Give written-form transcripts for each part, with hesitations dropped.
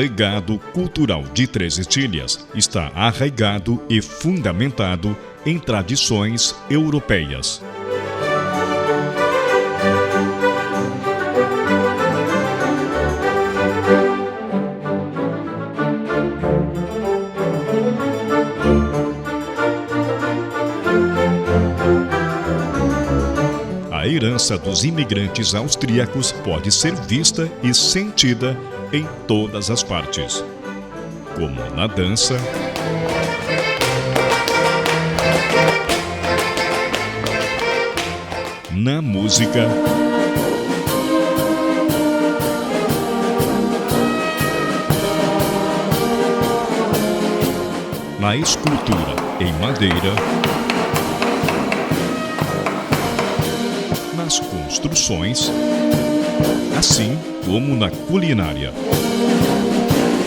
legado cultural de Três Etilhas está arraigado e fundamentado em tradições europeias. A herança dos imigrantes austríacos pode ser vista e sentida em todas as partes, como na dança, na música, na escultura em madeira, nas construções, assim como na culinária.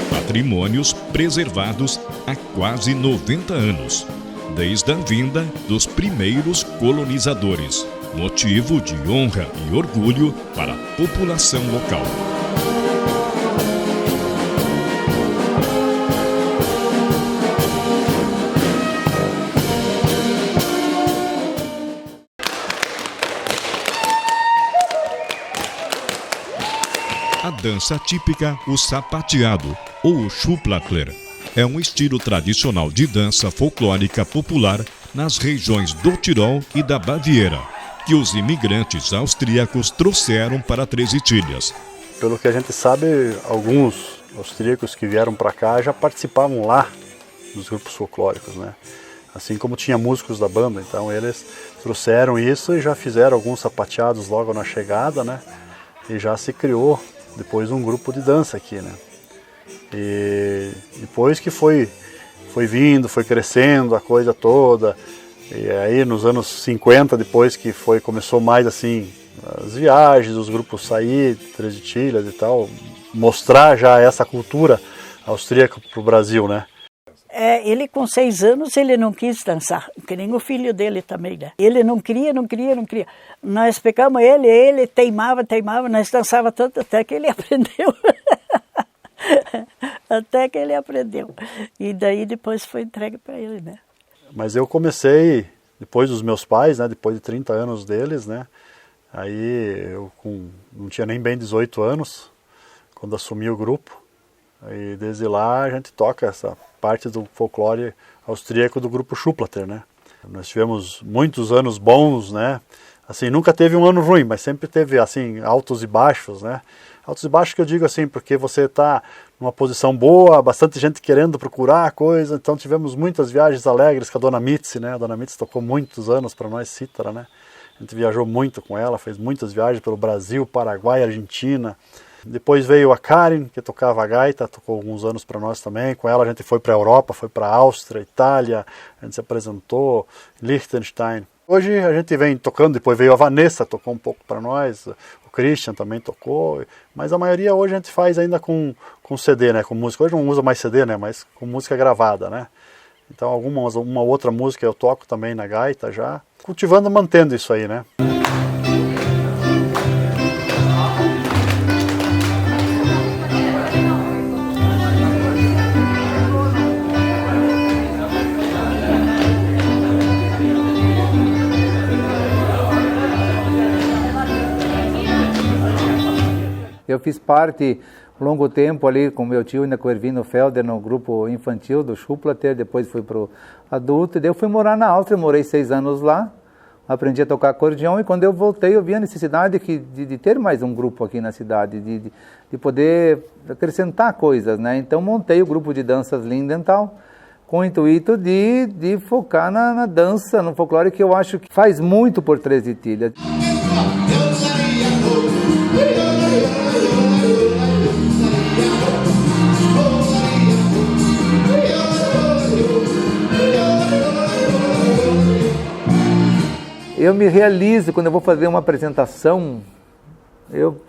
Patrimônios preservados há quase 90 anos, desde a vinda dos primeiros colonizadores, motivo de honra e orgulho para a população local. A dança típica, o sapateado, ou o Schuhplattler, é um estilo tradicional de dança folclórica popular nas regiões do Tirol e da Baviera, que os imigrantes austríacos trouxeram para Três Etilhas. Pelo que a gente sabe, alguns austríacos que vieram para cá já participavam lá dos grupos folclóricos, né? Assim como tinha músicos da banda, então eles trouxeram isso e já fizeram alguns sapateados logo na chegada, né? E já se criou depois um grupo de dança aqui, né? E depois que foi vindo, foi crescendo a coisa toda, e aí nos anos 50, depois que começou mais assim, as viagens, os grupos sair, Três Etilhas e tal, mostrar já essa cultura austríaca para o Brasil, né? Ele com 6 anos, ele não quis dançar, que nem o filho dele também, né? Ele não queria. Nós pegamos ele teimava, nós dançava tanto até que ele aprendeu. Até que ele aprendeu. E daí depois foi entregue para ele, né? Mas eu comecei, depois dos meus pais, né? Depois de 30 anos deles, né? Aí eu não tinha nem bem 18 anos, quando assumi o grupo. E desde lá a gente toca essa parte do folclore austríaco do grupo Schuhplattler, né? Nós tivemos muitos anos bons, né? Assim, nunca teve um ano ruim, mas sempre teve assim altos e baixos, né? Altos e baixos que eu digo assim, porque você está numa posição boa, bastante gente querendo procurar a coisa, então tivemos muitas viagens alegres com a Dona Mitzi, né? A Dona Mitzi tocou muitos anos para nós cítara, né? A gente viajou muito com ela, fez muitas viagens pelo Brasil, Paraguai, Argentina. Depois veio a Karen, que tocava a gaita, tocou alguns anos para nós também. Com ela a gente foi para a Europa, foi para a Áustria, Itália, a gente se apresentou, Liechtenstein. Hoje a gente vem tocando, depois veio a Vanessa, tocou um pouco para nós, o Christian também tocou, mas a maioria hoje a gente faz ainda com CD, né, com música. Hoje não usa mais CD, né, mas com música gravada, né. Então uma outra música eu toco também na gaita já, cultivando, mantendo isso aí, né. Eu fiz parte, longo tempo ali com meu tio, ainda com o Ervino Felder, no grupo infantil do Schuhplattler, depois fui para o adulto, e daí eu fui morar na Áustria, morei 6 anos lá, aprendi a tocar acordeão, e quando eu voltei eu vi a necessidade de ter mais um grupo aqui na cidade, de poder acrescentar coisas, né? Então montei o grupo de danças Lindenthal, com o intuito de focar na dança, no folclore, que eu acho que faz muito por Três Etilhas. Eu me realizo quando eu vou fazer uma apresentação, eu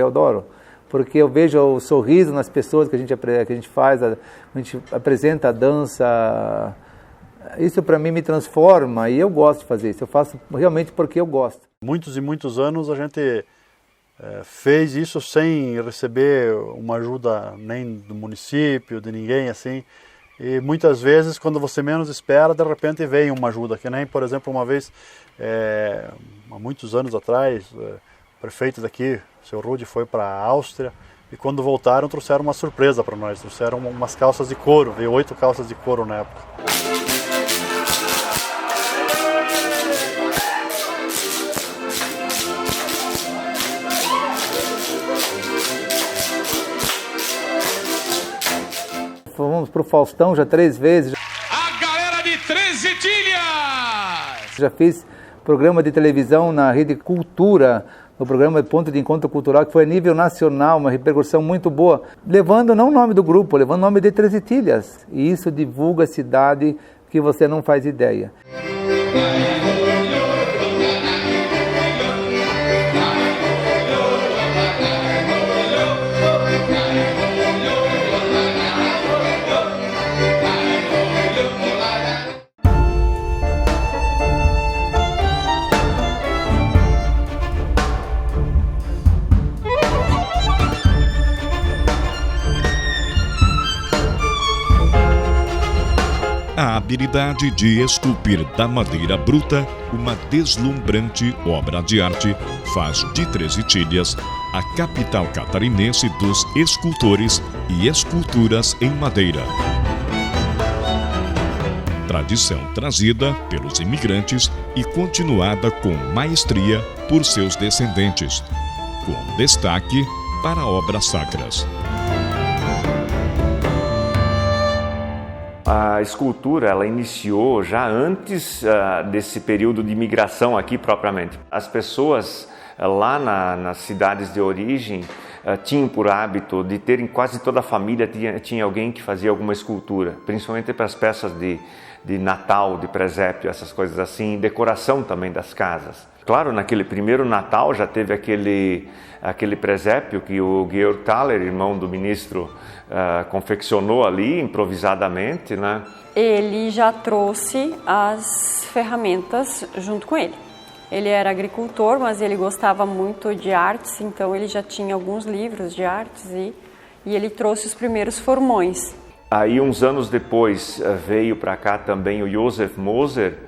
adoro, porque eu vejo o sorriso nas pessoas que a gente faz, a gente apresenta a dança, isso para mim me transforma e eu gosto de fazer isso, eu faço realmente porque eu gosto. Muitos e muitos anos a gente fez isso sem receber uma ajuda nem do município, de ninguém assim. E muitas vezes, quando você menos espera, de repente vem uma ajuda. Que nem, por exemplo, uma vez, há muitos anos atrás, o prefeito daqui, o seu Rudi, foi para a Áustria. E quando voltaram, trouxeram uma surpresa para nós. Trouxeram umas calças de couro, veio 8 calças de couro na época. Fomos pro Faustão já 3 vezes. A galera de Três Itilhas! Já fiz programa de televisão na Rede Cultura, no programa Ponto de Encontro Cultural, que foi a nível nacional, uma repercussão muito boa, levando não o nome do grupo, levando o nome de Três Itilhas. E isso divulga a cidade que você não faz ideia. A habilidade de esculpir da madeira bruta uma deslumbrante obra de arte faz de Três Itilhas a capital catarinense dos escultores e esculturas em madeira. Tradição trazida pelos imigrantes e continuada com maestria por seus descendentes, com destaque para obras sacras. A escultura, ela iniciou já antes desse período de imigração aqui propriamente. As pessoas lá nas cidades de origem tinham por hábito de terem, quase toda a família tinha alguém que fazia alguma escultura, principalmente para as peças de Natal, de presépio, essas coisas assim, decoração também das casas. Claro, naquele primeiro Natal já teve aquele presépio que o Georg Thaler, irmão do ministro, confeccionou ali improvisadamente, né? Ele já trouxe as ferramentas junto com ele. Ele era agricultor, mas ele gostava muito de artes, então ele já tinha alguns livros de artes e ele trouxe os primeiros formões. Aí, uns anos depois, veio para cá também o Josef Moser,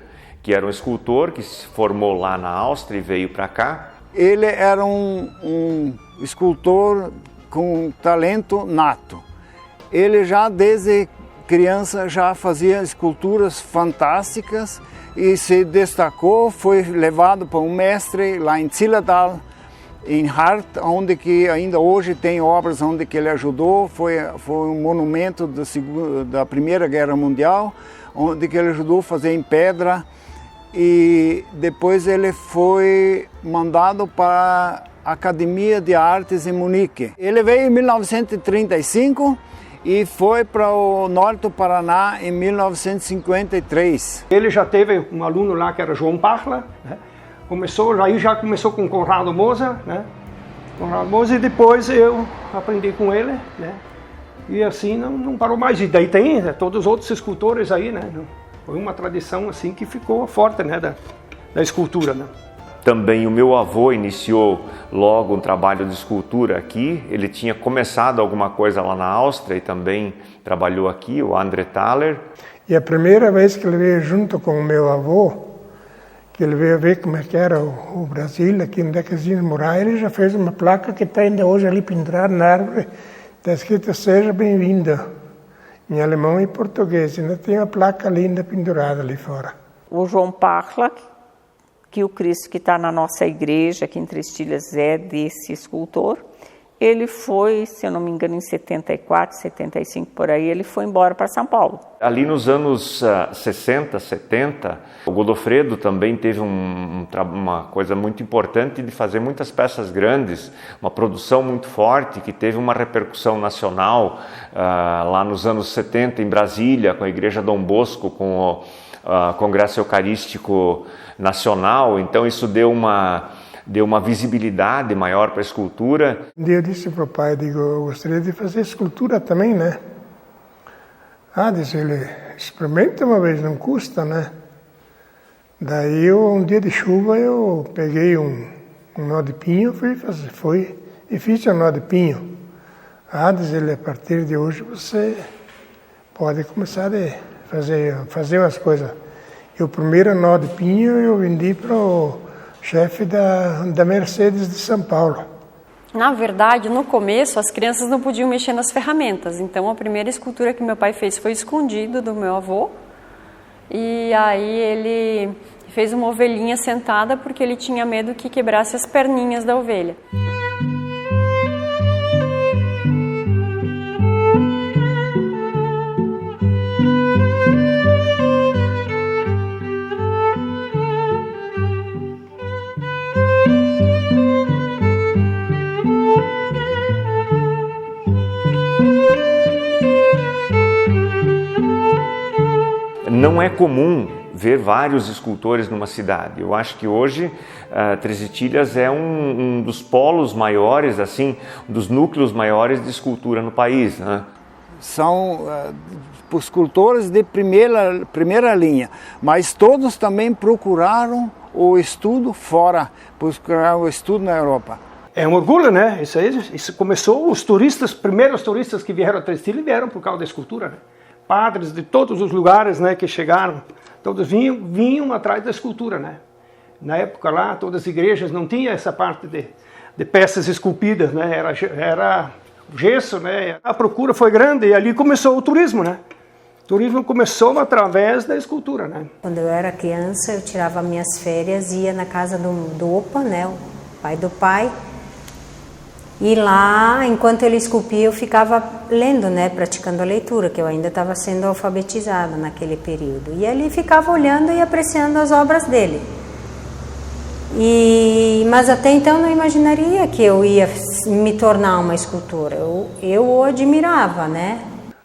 que era um escultor que se formou lá na Áustria e veio para cá. Ele era um escultor com talento nato. Ele já desde criança já fazia esculturas fantásticas e se destacou, foi levado para um mestre lá em Zillertal, em Hart, onde que ainda hoje tem obras onde que ele ajudou. Foi um monumento da Primeira Guerra Mundial, onde que ele ajudou a fazer em pedra. E depois ele foi mandado para a Academia de Artes em Munique. Ele veio em 1935 e foi para o norte do Paraná em 1953. Ele já teve um aluno lá que era João Pachler, né? Já começou com Conrado Moser, né? Conrado Moser, e depois eu aprendi com ele, né? E assim não parou mais. E daí tem todos os outros escultores aí, né? Foi uma tradição assim que ficou forte, né, da escultura, né? Também o meu avô iniciou logo um trabalho de escultura aqui. Ele tinha começado alguma coisa lá na Áustria e também trabalhou aqui, o André Thaler. E a primeira vez que ele veio junto com o meu avô, que ele veio ver como é que era o Brasil, aqui onde é que eles iam morar, ele já fez uma placa que está ainda hoje ali pendurada na árvore, está escrito "Seja bem-vindo", em alemão e português. Ainda tem uma placa linda pendurada ali fora. O João Pachler, que o Cristo que está na nossa igreja, aqui em Três Itilhas, é desse escultor. Ele foi, se eu não me engano, em 74, 75, por aí, ele foi embora para São Paulo. Ali nos anos 60, 70, o Godofredo também teve uma coisa muito importante de fazer muitas peças grandes, uma produção muito forte, que teve uma repercussão nacional lá nos anos 70, em Brasília, com a Igreja Dom Bosco, com o Congresso Eucarístico Nacional. Então isso deu uma visibilidade maior para a escultura. Um dia eu disse para o pai, eu gostaria de fazer escultura também, né? Disse ele, experimenta uma vez, não custa, né? Daí um dia de chuva eu peguei um um nó de pinho, fui e fiz o nó de pinho. Diz ele, a partir de hoje você pode começar a fazer umas coisas. E o primeiro nó de pinho eu vendi para o chefe da Mercedes de São Paulo. Na verdade, no começo, as crianças não podiam mexer nas ferramentas. Então, a primeira escultura que meu pai fez foi escondido do meu avô. E aí ele fez uma ovelhinha sentada porque ele tinha medo que quebrasse as perninhas da ovelha. Não é comum ver vários escultores numa cidade. Eu acho que hoje Três Itilhas é um dos polos maiores, assim, um dos núcleos maiores de escultura no país, né? São escultores de primeira linha, mas todos também procuraram o estudo fora, procuraram o estudo na Europa. É um orgulho, né? Isso começou, primeiros turistas que vieram a Três Itilhas vieram por causa da escultura, né? Padres de todos os lugares, né, que chegaram, todos vinham atrás da escultura, né? Na época lá, todas as igrejas não tinham essa parte de peças esculpidas, né? Era gesso, né? A procura foi grande e ali começou o turismo, né? O turismo começou através da escultura, né? Quando eu era criança, eu tirava minhas férias e ia na casa do Opa, né, o pai do pai. E lá, enquanto ele esculpia, eu ficava lendo, né, praticando a leitura, que eu ainda estava sendo alfabetizada naquele período. E ali ficava olhando e apreciando as obras dele. Mas até então não imaginaria que eu ia me tornar uma escultora. Eu o admirava, né?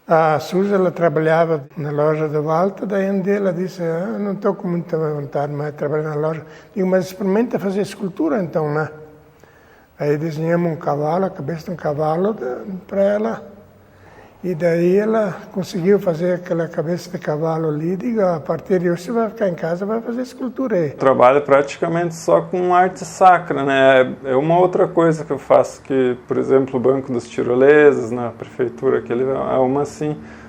A Suzy, ela trabalhava na loja do Walter, daí um dia ela disse, não estou com muita vontade mais de trabalhar na loja. Digo, mas experimenta fazer escultura então, né? Aí desenhamos um cavalo, a cabeça de um cavalo para ela. E daí ela conseguiu fazer aquela cabeça de cavalo ali. Digo, a partir de hoje você vai ficar em casa, vai fazer escultura aí. Trabalho praticamente só com arte sacra, né? É uma outra coisa que eu faço, que, por exemplo, o Banco dos Tiroleses, na prefeitura,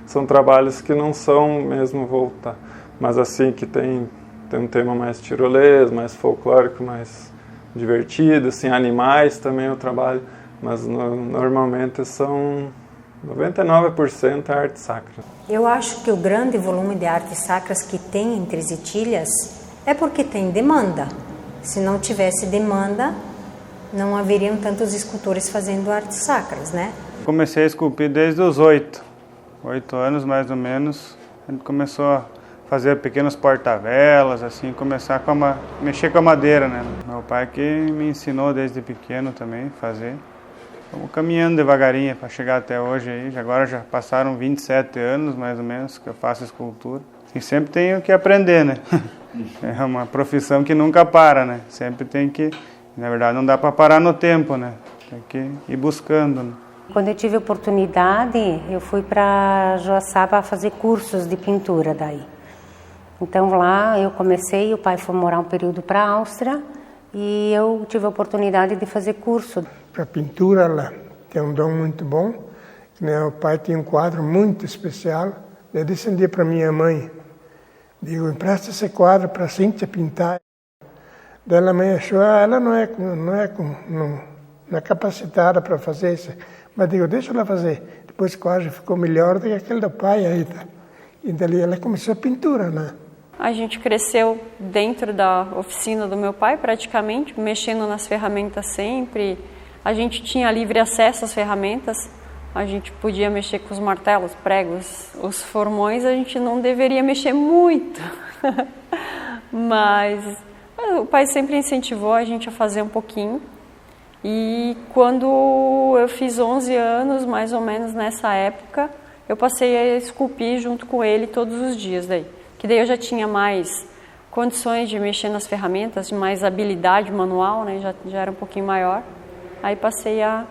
são trabalhos que não são mesmo voltar, mas assim, que tem um tema mais tirolês, mais folclórico, mais divertido, assim, animais também eu trabalho, mas normalmente são 99% arte sacra. Eu acho que o grande volume de artes sacras que tem em Três Itilhas é porque tem demanda. Se não tivesse demanda, não haveriam tantos escultores fazendo artes sacras, né? Comecei a esculpir desde os 8 anos mais ou menos. A gente começou a fazer pequenos porta-velas, assim, começar mexer com a madeira, né? Meu pai que me ensinou desde pequeno também a fazer. Estamos caminhando devagarinho para chegar até hoje aí. Agora já passaram 27 anos, mais ou menos, que eu faço escultura. E sempre tenho que aprender, né? É uma profissão que nunca para, né? Sempre tem que... Na verdade, não dá para parar no tempo, né? Tem que ir buscando, né? Quando eu tive oportunidade, eu fui para Joaçaba fazer cursos de pintura daí. Então lá eu comecei, o pai foi morar um período para a Áustria e eu tive a oportunidade de fazer curso. Para pintura ela tem um dom muito bom, né? O pai tinha um quadro muito especial. Eu disse um dia para minha mãe, digo, empresta esse quadro para a Cíntia pintar. Daí ela me achou, ela não é capacitada para fazer isso. Mas digo, deixa ela fazer. Depois o quadro ficou melhor do que aquele do pai aí. Tá? E dali ela começou a pintura, né? A gente cresceu dentro da oficina do meu pai, praticamente, mexendo nas ferramentas sempre. A gente tinha livre acesso às ferramentas. A gente podia mexer com os martelos, pregos, os formões. A gente não deveria mexer muito. Mas o pai sempre incentivou a gente a fazer um pouquinho. E quando eu fiz 11 anos, mais ou menos nessa época, eu passei a esculpir junto com ele todos os dias daí. Que daí eu já tinha mais condições de mexer nas ferramentas, mais habilidade manual, né? Já era um pouquinho maior. Aí passei a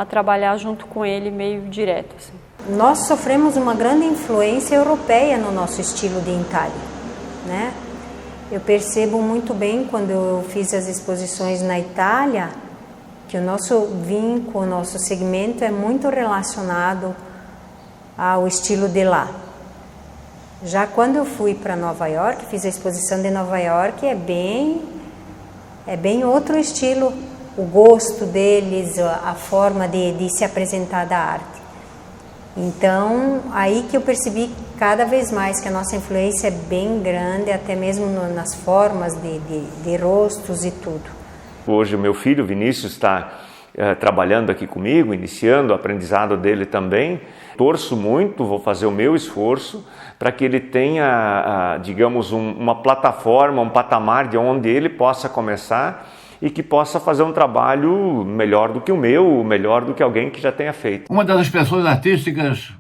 trabalhar junto com ele meio direto. Assim. Nós sofremos uma grande influência europeia no nosso estilo de entalhe, né? Eu percebo muito bem quando eu fiz as exposições na Itália, que o nosso vínculo, o nosso segmento é muito relacionado ao estilo de lá. Já quando eu fui para Nova York, fiz a exposição de Nova York, é bem outro estilo, o gosto deles, a forma de se apresentar da arte. Então, aí que eu percebi cada vez mais que a nossa influência é bem grande, até mesmo nas formas de rostos e tudo. Hoje o meu filho Vinícius está trabalhando aqui comigo, iniciando o aprendizado dele também. Torço muito, vou fazer o meu esforço para que ele tenha, digamos, uma plataforma, um patamar de onde ele possa começar e que possa fazer um trabalho melhor do que o meu, melhor do que alguém que já tenha feito. Uma das expressões artísticas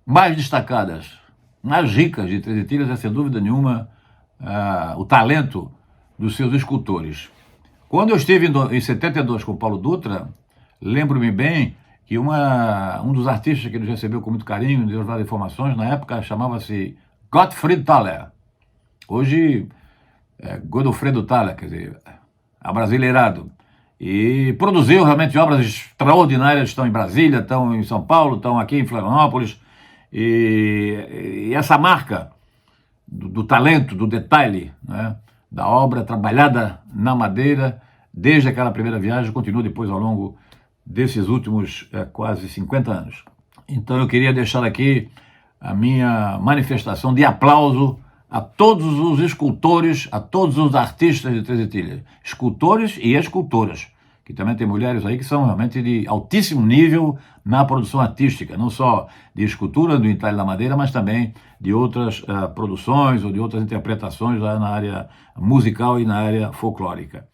mais destacadas, mais ricas de Três Itilhas é, sem dúvida nenhuma, o talento dos seus escultores. Quando eu estive em 72 com o Paulo Dutra, lembro-me bem que um dos artistas que ele recebeu com muito carinho, deu várias informações, na época chamava-se Gottfried Thaler. Hoje é Godofredo Thaler, quer dizer, abrasileirado. E produziu realmente obras extraordinárias, estão em Brasília, estão em São Paulo, estão aqui em Florianópolis. E essa marca do talento, do detalhe, né, da obra trabalhada na madeira, desde aquela primeira viagem, continua depois ao longo desses últimos quase 50 anos. Então eu queria deixar aqui a minha manifestação de aplauso a todos os escultores, a todos os artistas de Três Itilhas, escultores e escultoras, que também tem mulheres aí que são realmente de altíssimo nível na produção artística, não só de escultura do entalhe da madeira, mas também de outras produções ou de outras interpretações lá na área musical e na área folclórica.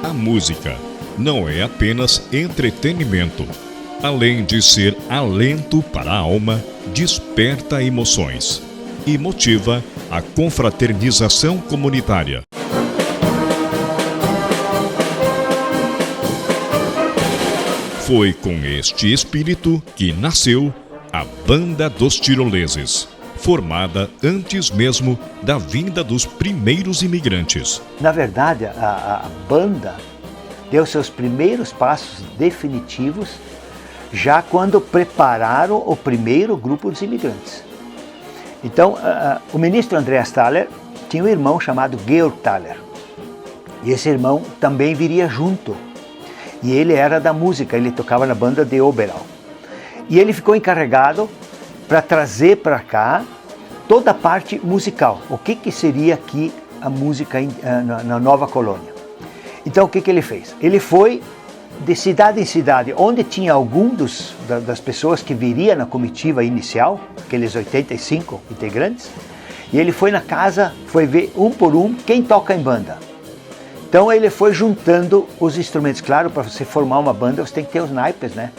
A música não é apenas entretenimento. Além de ser alento para a alma, desperta emoções e motiva a confraternização comunitária. Foi com este espírito que nasceu a Banda dos Tiroleses, formada antes mesmo da vinda dos primeiros imigrantes. Na verdade, a banda deu seus primeiros passos definitivos já quando prepararam o primeiro grupo dos imigrantes. Então, o ministro Andreas Thaler tinha um irmão chamado Georg Thaler. E esse irmão também viria junto. E ele era da música, ele tocava na banda de Oberau. E ele ficou encarregado para trazer para cá toda a parte musical. O que seria aqui a música na nova colônia. Então, o que ele fez? Ele foi de cidade em cidade, onde tinha algum das pessoas que viria na comitiva inicial, aqueles 85 integrantes, e ele foi na casa, foi ver um por um quem toca em banda. Então ele foi juntando os instrumentos. Claro, para você formar uma banda você tem que ter os naipes, né?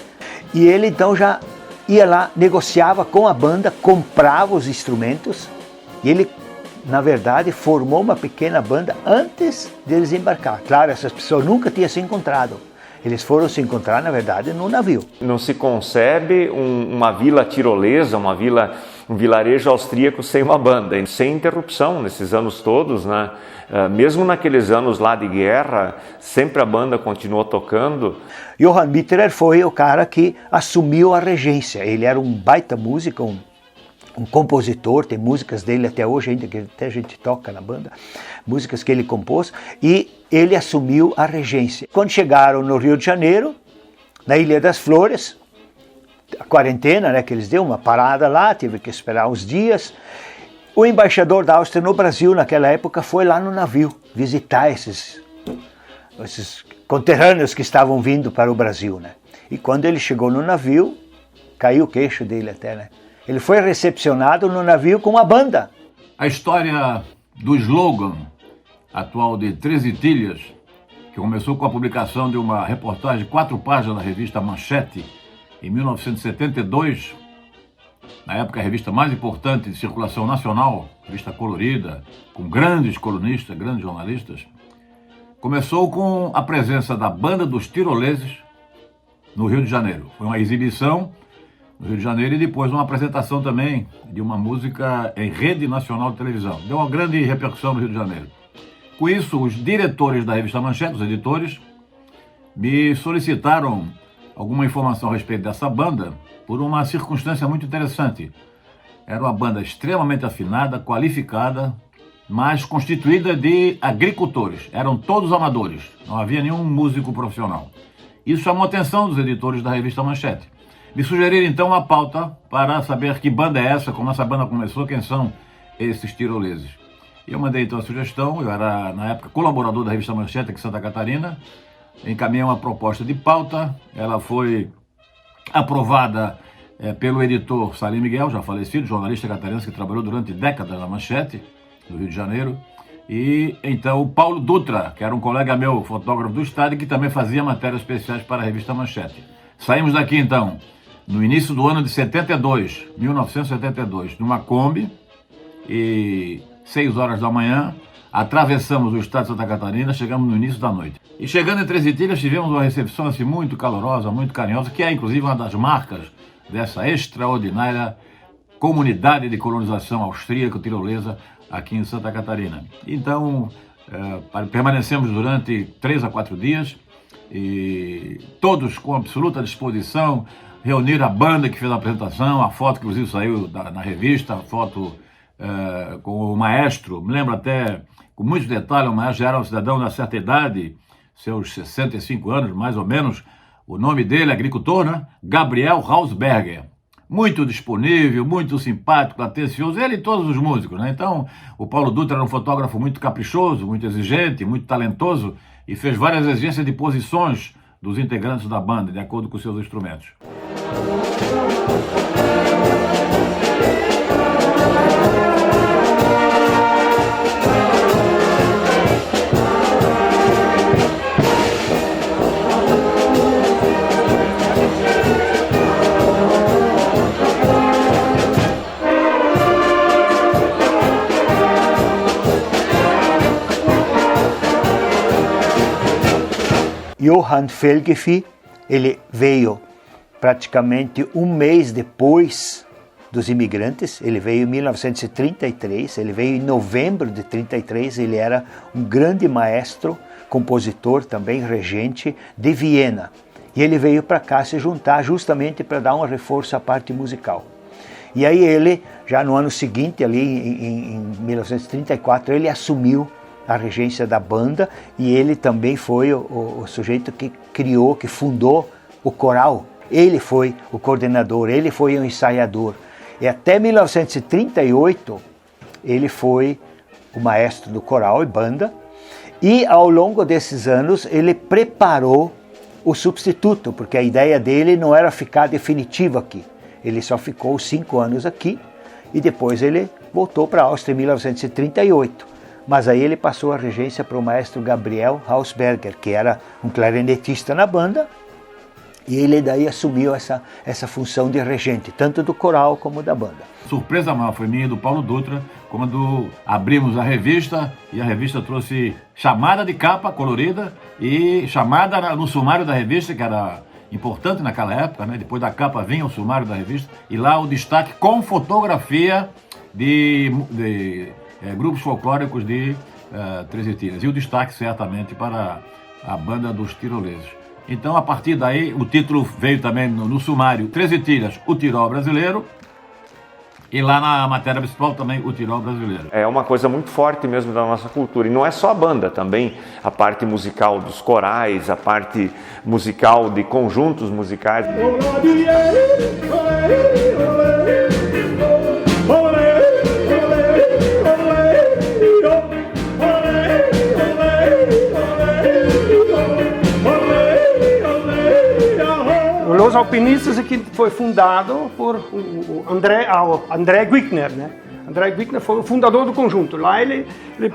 E ele então já ia lá, negociava com a banda, comprava os instrumentos, e ele, na verdade, formou uma pequena banda antes deles embarcar. Claro, essas pessoas nunca tinham se encontrado. Eles foram se encontrar, na verdade, no navio. Não se concebe uma vila tirolesa, um vilarejo austríaco sem uma banda, sem interrupção nesses anos todos, né? Mesmo naqueles anos lá de guerra, sempre a banda continuou tocando. Johann Mitterer foi o cara que assumiu a regência. Ele era um baita músico, um compositor, tem músicas dele até hoje, ainda que até a gente toca na banda, músicas que ele compôs, e ele assumiu a regência. Quando chegaram no Rio de Janeiro, na Ilha das Flores, a quarentena, né, que eles deu uma parada lá, teve que esperar uns dias, o embaixador da Áustria no Brasil, naquela época, foi lá no navio visitar esses conterrâneos que estavam vindo para o Brasil, né? E quando ele chegou no navio, caiu o queixo dele até, né? Ele foi recepcionado no navio com uma banda. A história do slogan atual de Três Itilhas, que começou com a publicação de uma reportagem de 4 páginas da revista Manchete, em 1972, na época a revista mais importante de circulação nacional, revista colorida, com grandes colunistas, grandes jornalistas, Começou com a presença da Banda dos Tiroleses no Rio de Janeiro. Foi uma exibição no Rio de Janeiro e depois uma apresentação também de uma música em rede nacional de televisão. Deu uma grande repercussão no Rio de Janeiro. Com isso, os diretores da revista Manchete, os editores, me solicitaram alguma informação a respeito dessa banda por uma circunstância muito interessante. Era uma banda extremamente afinada, qualificada, mas constituída de agricultores. Eram todos amadores, não havia nenhum músico profissional. Isso chamou a atenção dos editores da revista Manchete. Me sugeriram então uma pauta para saber que banda é essa, como essa banda começou, quem são esses tiroleses. Eu mandei então a sugestão, eu era na época colaborador da revista Manchete aqui em Santa Catarina, encaminhei uma proposta de pauta, ela foi aprovada pelo editor Salim Miguel, já falecido, jornalista catarinense que trabalhou durante décadas na Manchete, do Rio de Janeiro, e então o Paulo Dutra, que era um colega meu, fotógrafo do estado, que também fazia matérias especiais para a revista Manchete. Saímos daqui então, no início do ano de 1972, numa Kombi, e 6 horas da manhã, atravessamos o estado de Santa Catarina, chegamos no início da noite. E chegando em Três Itilhas, tivemos uma recepção assim, muito calorosa, muito carinhosa, que é inclusive uma das marcas dessa extraordinária comunidade de colonização austríaca tirolesa aqui em Santa Catarina. Então, permanecemos durante 3 a 4 dias, e todos com absoluta disposição, reuniram a banda que fez a apresentação, a foto que inclusive saiu na revista, a foto com o maestro, me lembro até com muito detalhe, o maestro já era um cidadão de certa idade, seus 65 anos mais ou menos, o nome dele, agricultor, né? Gabriel Hausberger. Muito disponível, muito simpático, atencioso, ele e todos os músicos, né? Então, o Paulo Dutra era um fotógrafo muito caprichoso, muito exigente, muito talentoso e fez várias exigências de posições dos integrantes da banda, de acordo com seus instrumentos. Johann Felgefie, ele veio praticamente um mês depois dos imigrantes, ele veio em 1933, ele veio em novembro de 33, ele era um grande maestro, compositor também, regente de Viena. E ele veio para cá se juntar justamente para dar um reforço à parte musical. E aí ele, já no ano seguinte, ali em 1934, ele assumiu a regência da banda e ele também foi o sujeito que criou, que fundou o coral. Ele foi o coordenador, ele foi o ensaiador. E até 1938 ele foi o maestro do coral e banda. E ao longo desses anos ele preparou o substituto, porque a ideia dele não era ficar definitivo aqui. Ele só ficou 5 anos aqui e depois ele voltou para a Áustria em 1938. Mas aí ele passou a regência para o maestro Gabriel Hausberger, que era um clarinetista na banda, e ele daí assumiu essa função de regente, tanto do coral como da banda. Surpresa maior foi minha do Paulo Dutra, quando abrimos a revista, e a revista trouxe chamada de capa colorida e chamada no sumário da revista, que era importante naquela época, né? Depois da capa vinha o sumário da revista, e lá o destaque com fotografia de grupos folclóricos de Três Itilhas. E o destaque, certamente, para a banda dos tiroleses. Então, a partir daí, o título veio também no sumário Três Itilhas, o Tirol Brasileiro. E lá na matéria principal também o Tirol Brasileiro. É uma coisa muito forte mesmo da nossa cultura. E não é só a banda, também a parte musical dos corais, a parte musical de conjuntos musicais. Os Alpinistas aqui foi fundado por o André Guickner, né? André Guickner foi o fundador do conjunto. Lá ele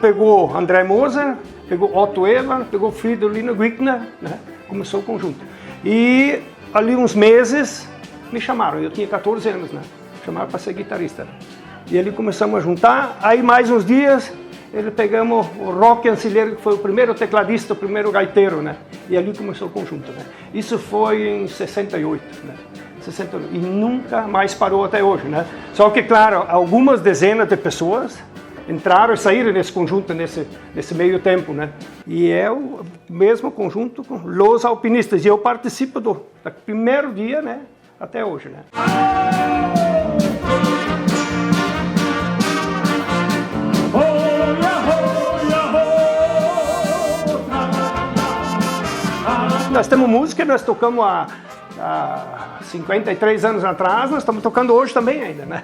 pegou André Moser, pegou Otto Eber, pegou Fridolino Guickner, né? Começou o conjunto. E ali uns meses me chamaram, eu tinha 14 anos, né? Chamaram para ser guitarrista. E ali começamos a juntar, aí mais uns dias ele pegamos o Roque Ancilheiro, que foi o primeiro tecladista, o primeiro gaiteiro, né? E ali começou o conjunto, né? Isso foi em 68, né? 68, e nunca mais parou até hoje, né? Só que, claro, algumas dezenas de pessoas entraram e saíram nesse conjunto nesse meio tempo, né? E é o mesmo conjunto com Los Alpinistas. E eu participo do primeiro dia, né? Até hoje, né? Nós temos música, nós tocamos há 53 anos atrás, nós estamos tocando hoje também ainda, né?